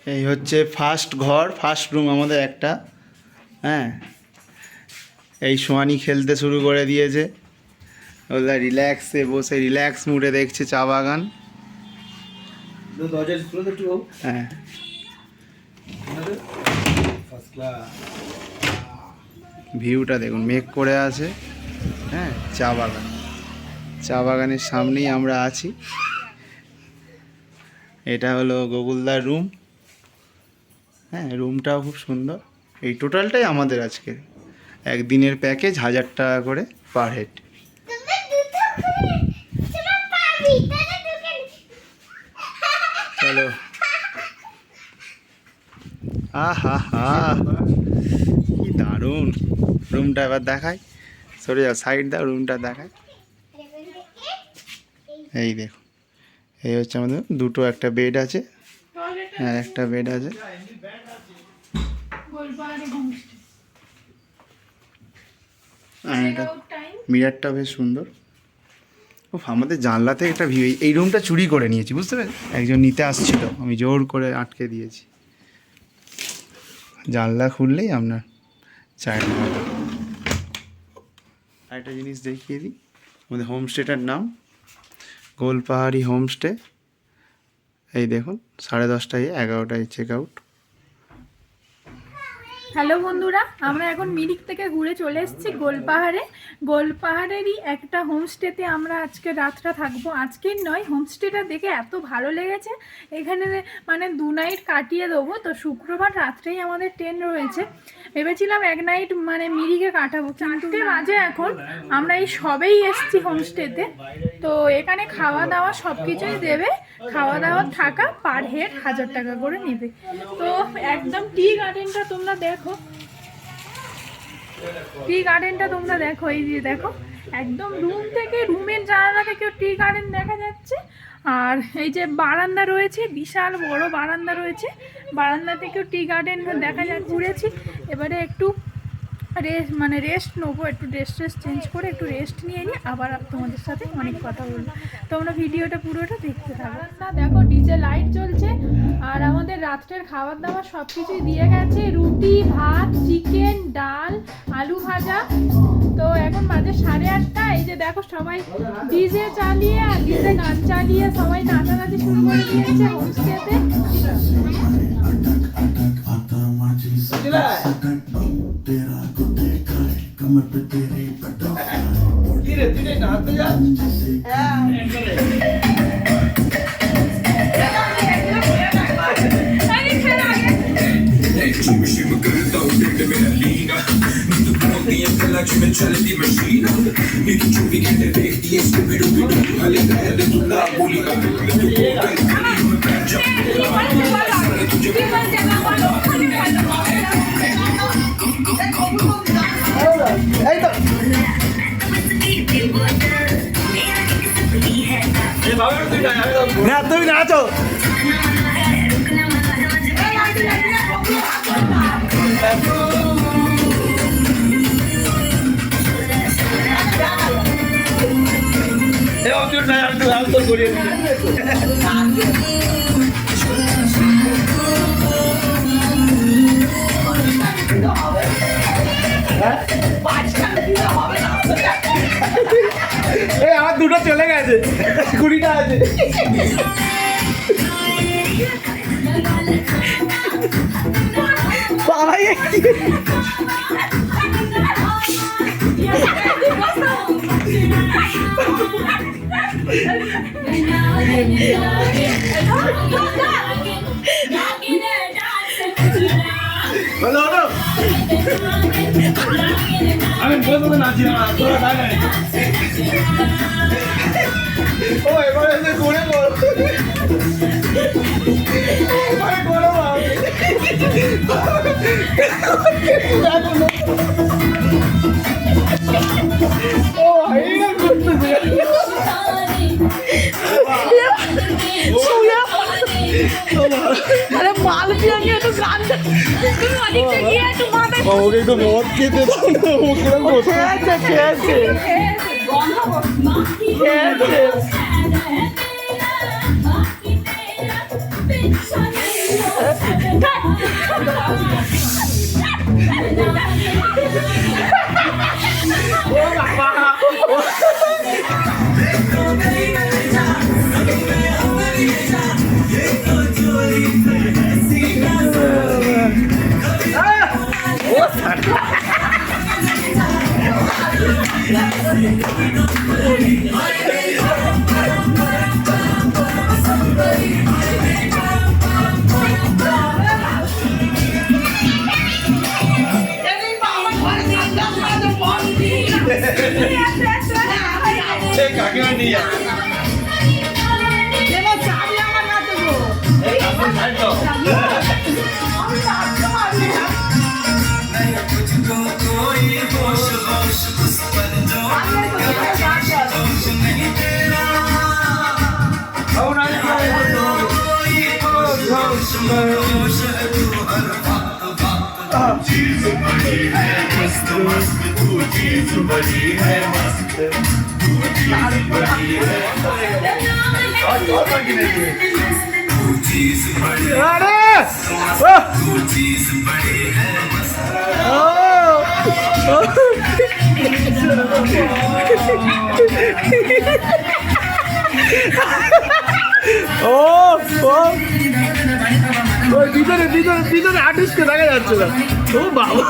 এই হচ্ছে ফার্স্ট ঘর, ফার্স্ট রুম আমাদের একটা। হ্যাঁ, এই সোয়ানি খেলতে শুরু করে দিয়েছে। ওরা রিল্যাক্সে বসে রিল্যাক্স মুডে দেখছে চা বাগান। হ্যাঁ, ভিউটা দেখুন, মেঘ করে আছে। হ্যাঁ, চা বাগান, চা বাগানের সামনেই আমরা আছি। এটা হলো গোকুলদার রুম। হ্যাঁ, রুমটাও খুব সুন্দর। এই টোটালটাই আমাদের আজকে একদিনের প্যাকেজ, 1000 টাকা করে পার হেড। চলো, আহা হা, কি দারুণ রুমটা। এবার দেখাই, সরে যাও, সাইড দাও, রুমটা দেখাই। এই দেখো, এই হচ্ছে আমাদের দুটো, একটা বেড আছে, হ্যাঁ একটা বেড আছে। মিরারটা বেশ সুন্দর। ও, আমাদের জানলাতে একটা ভিউ। এই রুমটা চুরি করে নিয়েছি, বুঝতে পেরেছি। একজন নিতে আসছিল, আমি জোর করে আটকে দিয়েছি। জানলা খুললেই আপনার চায়ের হবে। আরেকটা জিনিস দেখিয়ে দিই, আমাদের হোমস্টেটার নাম গোলপাহাড়ি হোমস্টে। এই দেখুন, 10:30টায় 11টায় চেক আউট। হ্যালো বন্ধুরা, আমরা এখন মিরিক থেকে ঘুরে চলে এসেছি গোলপাহাড়ে। গোলপাহাড়েরই একটা হোমস্টেতে আমরা আজকে রাতটা থাকবো। আজকের নয়, হোমস্টেটা দেখে এত ভালো লেগেছে, এখানে মানে 2 নাইট কাটিয়ে দেবো। তো শুক্রবার রাত্রেই আমাদের ট্রেন রয়েছে। ভেবেছিলাম 1 নাইট মানে মিরিকে কাটাবো, কিন্তু বাজে এখন। আমরা এই সবেই এসেছি হোমস্টেতে। তো এখানে খাওয়া দাওয়া সব কিছুই দেবে, খাওয়া দাওয়া থাকা পার হেড 1000 টাকা করে নেবে। তো একদম টি গার্ডেনটা তোমরা দেখো, টি গার্ডেনটা তোমরা দেখো, এই যে দেখো, একদম রুম থেকে, রুমের জানালা থেকেও টি গার্ডেন দেখা যাচ্ছে। আর এই যে বারান্দা রয়েছে, বিশাল বড় বারান্দা রয়েছে, বারান্দা থেকেও টি গার্ডেন দেখা যাচ্ছে। ঘুরেছি, এবারে একটু রেস্ট নেবো, একটু ড্রেস চেঞ্জ করে একটু রেস্ট নিয়ে নিই, আবার তোমাদের সাথে অনেক কথা বলবো। তোমরা ভিডিওটা পুরোটা দেখতে থাকো। দেখো, ডিজে লাইট জ্বলছে, আর আমাদের রাত্রের খাবার দাবার সব কিছুই দিয়ে গেছে। রুটি, ভাত, চিকেন, ডাল, আলু ভাজা। তো এখন বাজে 8:30। এই যে দেখো, সবাই ডিজে চালিয়ে আর ডিজে গান চালিয়ে সবাই নাচানাচি শুরু করে দিয়েছে হোমস্টেতে। না, তুমি নাচো। আমার দুটো চলে গেছে, 20টা আছে। আমি বলবো নাচি না, তোরা গায়ে ও এবারে করে বল, এবারে করো ও হাইরা করতেছে। আরে মাল পিয়া গিয়ে তো গান অনেকটা গিয়ে একটু মাথা ওকে একটু মদ খেতে দাও না, ওকে খেয়েছে খেয়েছে খেয়েছে। কাকিমা নিয়ে ভিতরে ভিতরে ভিতরে আর্টিস্টকে দেখা যাচ্ছে না। ও বাবা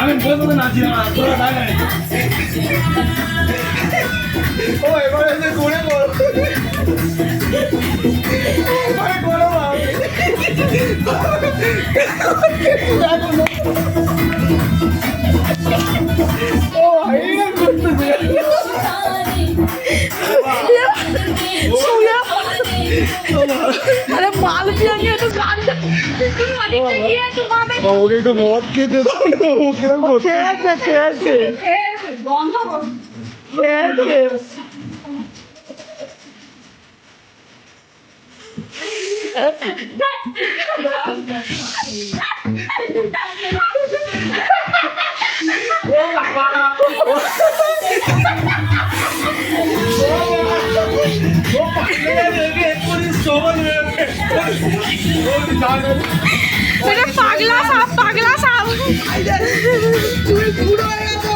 আমি বলবো নাচি না তোরা থাকে ও এবারে করে বল এবারে করো ও হাইরা করতে আরে মাল দিয়ে গিয়ে তো গানটা গিয়ে তো মামে ওকে একটু মদ খেতে দাও না ও কিরকম করছে খেয়েছে গন্ধ খেয়েছে পাগলা সাপ পাগলা সাপ তুই পুরো হয়ে গেছে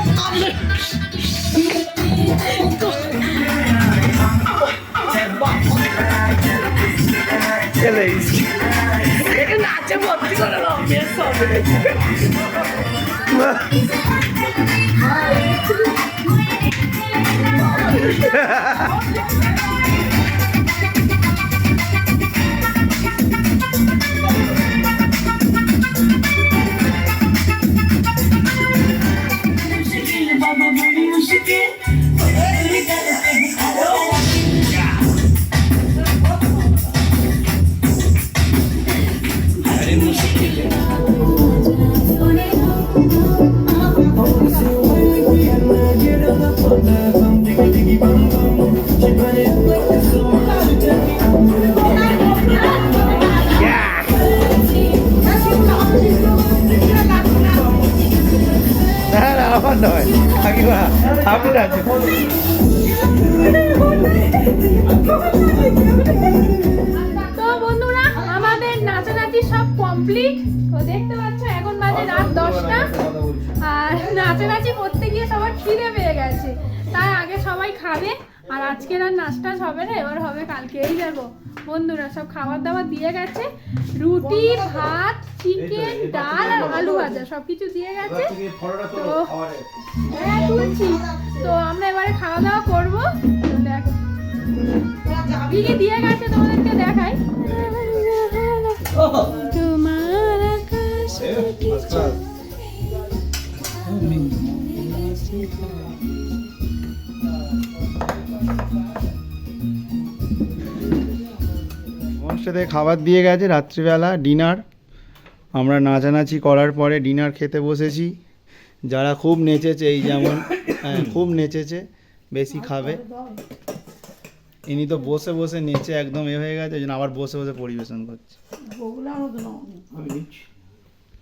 নাচে ভর্তি করে রমেশ হবে আমার নয় কাকিমা আপনার আছে তো বন্ধুরা আমাদের নাচানাচি সব কমপ্লিট তো দেখতে পাচ্ছ এখন বাজে রাত 10টা আর নাচানাচি করতে গিয়ে সবার খিদে পেয়ে গেছে তাই আগে সবাই খাবে আর আজকের আর নাস্তা হবে না এবার হবে কালকেই যাবো বন্ধুরা সব খাবার দাবার দিয়ে গেছে রুটি ভাত চিকেন ডাল আর আলু ভাজা সবকিছু দিয়ে গেছে তো হ্যাঁ তুলছি তো আমরা এবারে খাওয়া দাওয়া করবো দেখো কি কি দিয়ে গেছে তোমাদেরকে দেখাই তোমার আকাশ সাথে খাবার দিয়ে গেছে রাত্রিবেলা ডিনার আমরা নাচানাচি করার পরে ডিনার খেতে বসেছি যারা খুব নেচেছে এই যেমন খুব নেচেছে বেশি খাবে ইনি তো বসে বসে নেচে একদম এ হয়ে গেছে ওই জন্য আবার বসে বসে পরিবেশন করছে